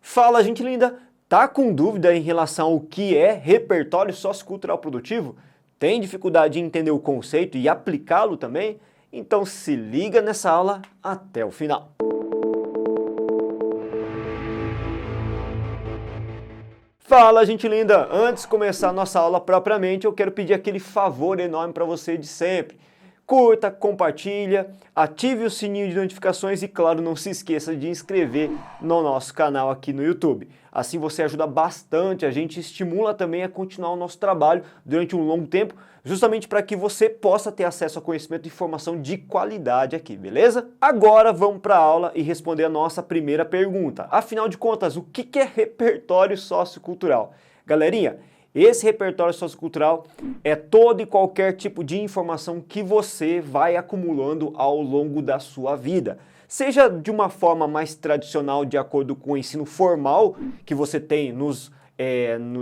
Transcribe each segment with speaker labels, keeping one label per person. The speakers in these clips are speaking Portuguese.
Speaker 1: Fala, gente linda! Tá com dúvida em relação ao que é repertório sociocultural produtivo? Tem dificuldade em entender o conceito e aplicá-lo também? Então se liga nessa aula até o final. Fala, gente linda! Antes de começar a nossa aula propriamente, eu quero pedir aquele favor enorme para você de sempre. Curta, compartilha, ative o sininho de notificações e, claro, não se esqueça de inscrever no nosso canal aqui no YouTube. Assim você ajuda bastante a gente, estimula também a continuar o nosso trabalho durante um longo tempo, justamente para que você possa ter acesso a conhecimento e informação de qualidade aqui, beleza? Agora vamos para a aula e responder a nossa primeira pergunta. Afinal de contas, o que é repertório sociocultural? Galerinha, esse repertório sociocultural é todo e qualquer tipo de informação que você vai acumulando ao longo da sua vida. Seja de uma forma mais tradicional, de acordo com o ensino formal que você tem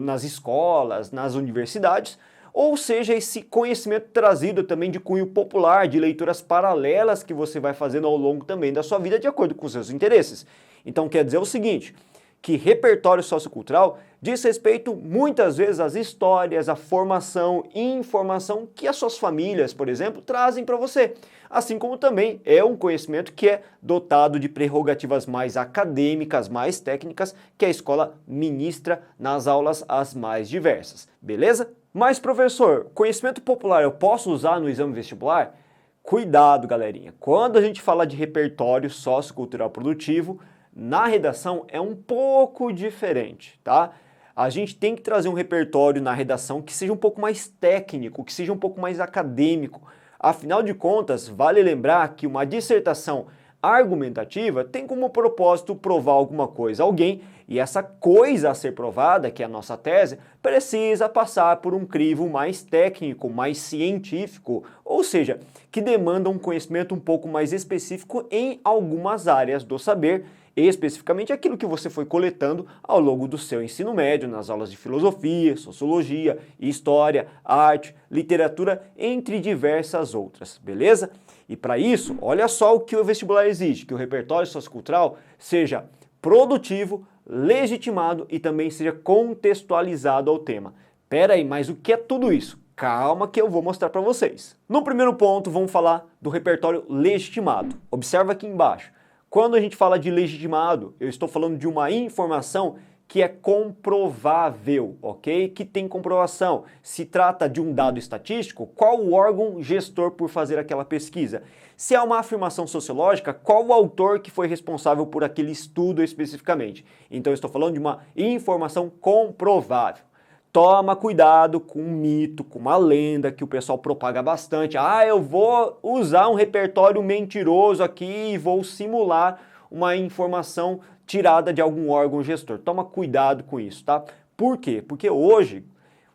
Speaker 1: nas escolas, nas universidades, ou seja, esse conhecimento trazido também de cunho popular, de leituras paralelas que você vai fazendo ao longo também da sua vida, de acordo com os seus interesses. Então quer dizer o seguinte, que repertório sociocultural diz respeito muitas vezes às histórias, à formação e informação que as suas famílias, por exemplo, trazem para você. Assim como também é um conhecimento que é dotado de prerrogativas mais acadêmicas, mais técnicas, que a escola ministra nas aulas as mais diversas, beleza? Mas professor, conhecimento popular eu posso usar no exame vestibular? Cuidado, galerinha, quando a gente fala de repertório sociocultural produtivo, na redação é um pouco diferente, tá? A gente tem que trazer um repertório na redação que seja um pouco mais técnico, que seja um pouco mais acadêmico. Afinal de contas, vale lembrar que uma dissertação argumentativa tem como propósito provar alguma coisa a alguém, e essa coisa a ser provada, que é a nossa tese, precisa passar por um crivo mais técnico, mais científico, ou seja, que demanda um conhecimento um pouco mais específico em algumas áreas do saber, especificamente aquilo que você foi coletando ao longo do seu ensino médio, nas aulas de filosofia, sociologia, história, arte, literatura, entre diversas outras, beleza? E para isso, olha só o que o vestibular exige, que o repertório sociocultural seja produtivo, legitimado e também seja contextualizado ao tema. Pera aí, mas o que é tudo isso? Calma que eu vou mostrar para vocês. No primeiro ponto, vamos falar do repertório legitimado. Observa aqui embaixo. Quando a gente fala de legitimado, eu estou falando de uma informação que é comprovável, ok? Que tem comprovação. Se trata de um dado estatístico, qual o órgão gestor por fazer aquela pesquisa? Se é uma afirmação sociológica, qual o autor que foi responsável por aquele estudo especificamente? Então eu estou falando de uma informação comprovável. Toma cuidado com um mito, com uma lenda que o pessoal propaga bastante. Ah, eu vou usar um repertório mentiroso aqui e vou simular uma informação tirada de algum órgão gestor. Toma cuidado com isso, tá? Por quê? Porque hoje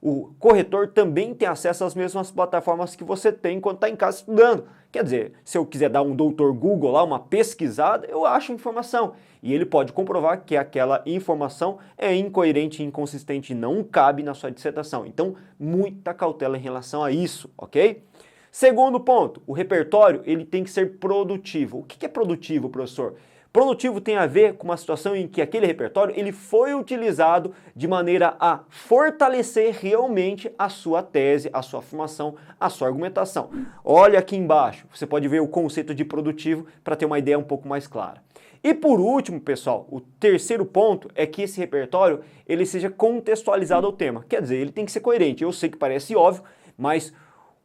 Speaker 1: o corretor também tem acesso às mesmas plataformas que você tem quando está em casa estudando. Quer dizer, se eu quiser dar um doutor Google lá, uma pesquisada, eu acho informação. E ele pode comprovar que aquela informação é incoerente e inconsistente e não cabe na sua dissertação. Então, muita cautela em relação a isso, ok? Segundo ponto, o repertório ele tem que ser produtivo. O que é produtivo, professor? Produtivo tem a ver com uma situação em que aquele repertório ele foi utilizado de maneira a fortalecer realmente a sua tese, a sua afirmação, a sua argumentação. Olha aqui embaixo, você pode ver o conceito de produtivo para ter uma ideia um pouco mais clara. E por último, pessoal, o terceiro ponto é que esse repertório ele seja contextualizado ao tema. Quer dizer, ele tem que ser coerente. Eu sei que parece óbvio, mas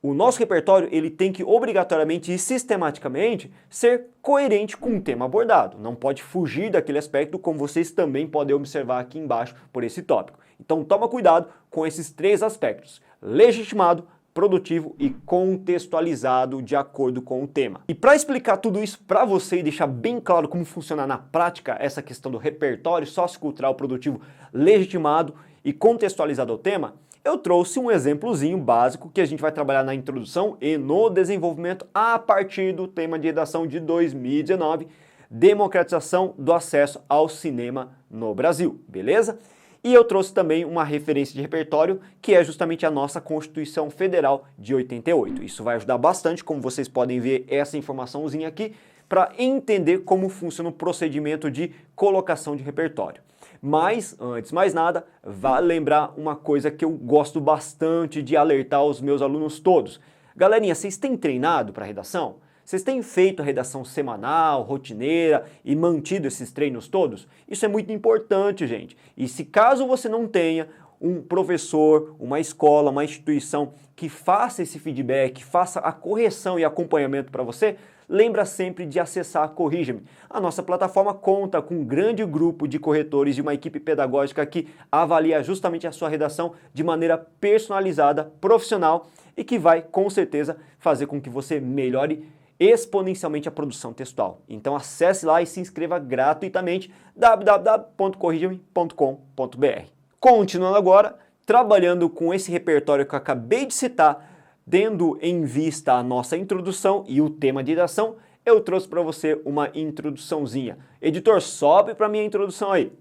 Speaker 1: o nosso repertório ele tem que obrigatoriamente e sistematicamente ser coerente com o tema abordado. Não pode fugir daquele aspecto, como vocês também podem observar aqui embaixo por esse tópico. Então toma cuidado com esses três aspectos: legitimado, produtivo e contextualizado de acordo com o tema. E para explicar tudo isso para você e deixar bem claro como funciona na prática essa questão do repertório sociocultural produtivo legitimado e contextualizado ao tema, eu trouxe um exemplozinho básico que a gente vai trabalhar na introdução e no desenvolvimento a partir do tema de redação de 2019, democratização do acesso ao cinema no Brasil, beleza? E eu trouxe também uma referência de repertório, que é justamente a nossa Constituição Federal de 88. Isso vai ajudar bastante, como vocês podem ver essa informaçãozinha aqui, para entender como funciona o procedimento de colocação de repertório. Mas, antes de mais nada, vale lembrar uma coisa que eu gosto bastante de alertar os meus alunos todos. Galerinha, vocês têm treinado para redação? Vocês têm feito a redação semanal, rotineira e mantido esses treinos todos? Isso é muito importante, gente. E se caso você não tenha um professor, uma escola, uma instituição que faça esse feedback, faça a correção e acompanhamento para você, lembra sempre de acessar a Corrija-me. A nossa plataforma conta com um grande grupo de corretores e uma equipe pedagógica que avalia justamente a sua redação de maneira personalizada, profissional e que vai, com certeza, fazer com que você melhore exponencialmente a produção textual. Então acesse lá e se inscreva gratuitamente www.corrijame.com.br. Continuando agora, trabalhando com esse repertório que eu acabei de citar, tendo em vista a nossa introdução e o tema de redação, eu trouxe para você uma introduçãozinha. Editor, sobe para minha introdução aí.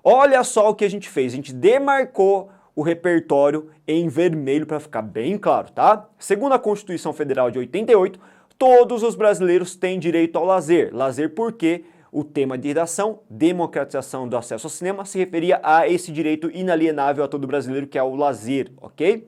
Speaker 1: Olha só o que a gente fez, a gente demarcou o repertório em vermelho para ficar bem claro, tá? Segundo a Constituição Federal de 88, todos os brasileiros têm direito ao lazer. Lazer porque o tema de redação, democratização do acesso ao cinema, se referia a esse direito inalienável a todo brasileiro que é o lazer, ok?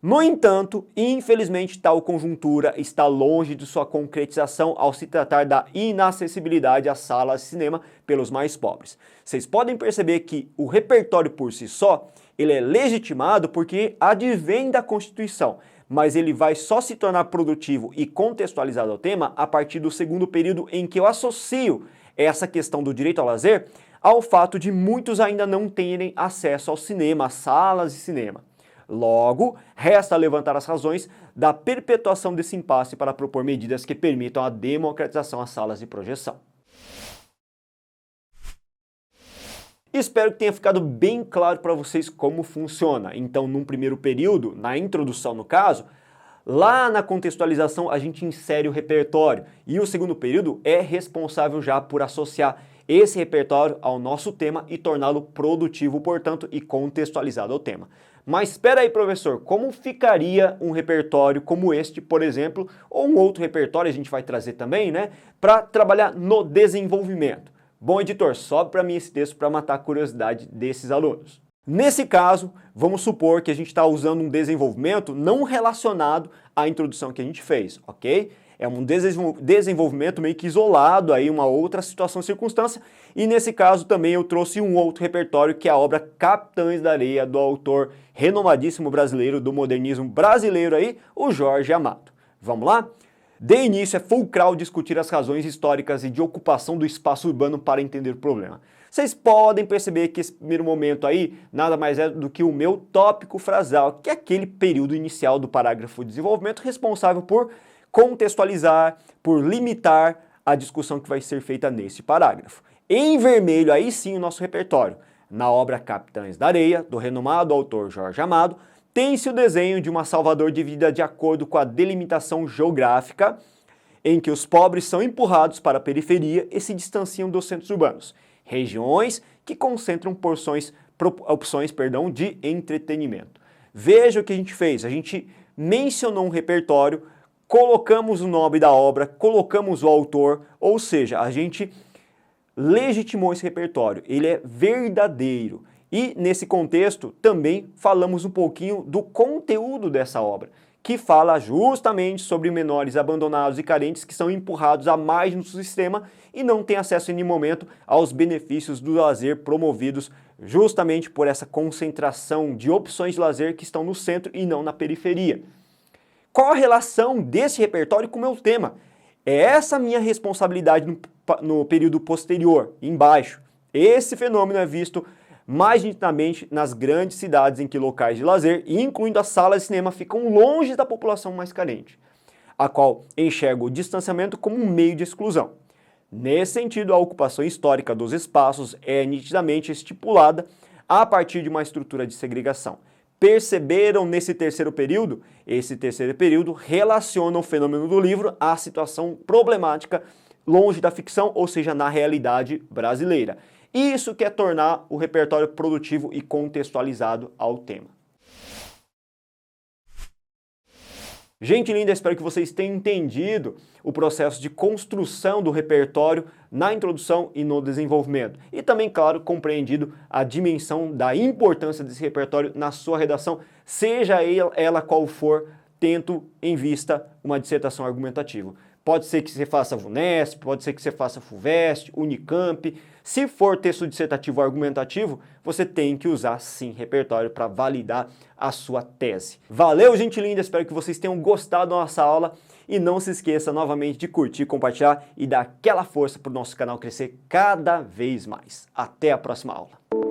Speaker 1: No entanto, infelizmente, tal conjuntura está longe de sua concretização ao se tratar da inacessibilidade às salas de cinema pelos mais pobres. Vocês podem perceber que o repertório por si só, ele é legitimado porque advém da Constituição, mas ele vai só se tornar produtivo e contextualizado ao tema a partir do segundo período em que eu associo essa questão do direito ao lazer ao fato de muitos ainda não terem acesso ao cinema, às salas de cinema. Logo, resta levantar as razões da perpetuação desse impasse para propor medidas que permitam a democratização às salas de projeção. Espero que tenha ficado bem claro para vocês como funciona. Então, num primeiro período, na introdução no caso, lá na contextualização a gente insere o repertório e o segundo período é responsável já por associar esse repertório ao nosso tema e torná-lo produtivo, portanto, e contextualizado ao tema. Mas espera aí, professor, como ficaria um repertório como este, por exemplo, ou um outro repertório, a gente vai trazer também, né, para trabalhar no desenvolvimento? Bom, editor, sobe para mim esse texto para matar a curiosidade desses alunos. Nesse caso, vamos supor que a gente está usando um desenvolvimento não relacionado à introdução que a gente fez, ok? É um desenvolvimento meio que isolado, aí uma outra situação, circunstância, e nesse caso também eu trouxe um outro repertório que é a obra Capitães da Areia, do autor renomadíssimo brasileiro do modernismo brasileiro aí, o Jorge Amado. Vamos lá? De início é fulcral discutir as razões históricas e de ocupação do espaço urbano para entender o problema. Vocês podem perceber que esse primeiro momento aí nada mais é do que o meu tópico frasal, que é aquele período inicial do parágrafo de desenvolvimento responsável por contextualizar, por limitar a discussão que vai ser feita nesse parágrafo. Em vermelho, aí sim o nosso repertório. Na obra Capitães da Areia, do renomado autor Jorge Amado, tem-se o desenho de uma Salvador dividida de acordo com a delimitação geográfica, em que os pobres são empurrados para a periferia e se distanciam dos centros urbanos, regiões que concentram opções de entretenimento. Veja o que a gente fez, a gente mencionou um repertório, colocamos o nome da obra, colocamos o autor, ou seja, a gente legitimou esse repertório, ele é verdadeiro. E nesse contexto também falamos um pouquinho do conteúdo dessa obra, que fala justamente sobre menores abandonados e carentes que são empurrados à margem do sistema e não têm acesso em nenhum momento aos benefícios do lazer promovidos justamente por essa concentração de opções de lazer que estão no centro e não na periferia. Qual a relação desse repertório com o meu tema? É essa minha responsabilidade no período posterior, embaixo. Esse fenômeno é visto mais nitidamente nas grandes cidades em que locais de lazer, incluindo as salas de cinema, ficam longe da população mais carente, a qual enxerga o distanciamento como um meio de exclusão. Nesse sentido, a ocupação histórica dos espaços é nitidamente estipulada a partir de uma estrutura de segregação. Perceberam nesse terceiro período? Esse terceiro período relaciona o fenômeno do livro à situação problemática longe da ficção, ou seja, na realidade brasileira. Isso quer tornar o repertório produtivo e contextualizado ao tema. Gente linda, espero que vocês tenham entendido o processo de construção do repertório na introdução e no desenvolvimento. E também, claro, compreendido a dimensão da importância desse repertório na sua redação, seja ela qual for, tendo em vista uma dissertação argumentativa. Pode ser que você faça VUNESP, pode ser que você faça FUVEST, Unicamp. Se for texto dissertativo argumentativo, você tem que usar sim repertório para validar a sua tese. Valeu, gente linda, espero que vocês tenham gostado da nossa aula e não se esqueça novamente de curtir, compartilhar e dar aquela força para o nosso canal crescer cada vez mais. Até a próxima aula.